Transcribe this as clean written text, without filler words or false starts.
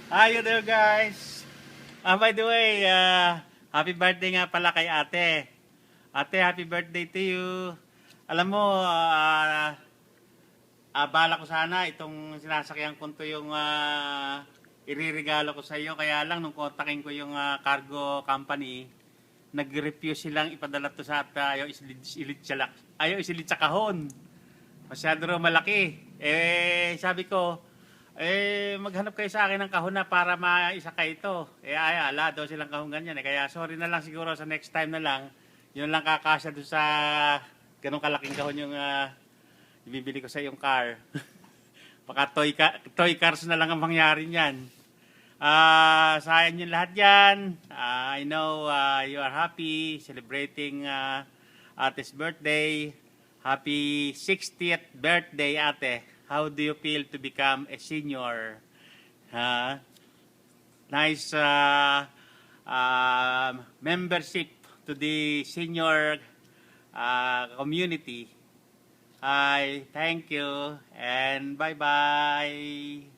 Hi there guys. By the way, happy birthday nga pala kay ate. Ate, happy birthday to you. Alam mo, bala ko sana itong sinasakyan ko to yung iririgalo ko sa iyo. Kaya lang nung kontakin ko yung cargo company, nag-refuse silang ipadala to sa ata. Ayaw isilit sa kahon. Masyado raw malaki. Sabi ko, maghanap kayo sa akin ng kahon na para maisakay ito. Ala, daw silang kahon ganyan. Kaya sorry na lang siguro sa next time na lang. Yun lang kakasya doon sa ganong kalaking kahon yung ibibili ko sa yung car. Baka toy cars na lang ang mangyari niyan. Sayang yung lahat yan. I know you are happy celebrating ate's birthday. Happy 60th birthday, ate. How do you feel to become a senior? Nice membership to the senior community. I thank you and bye-bye.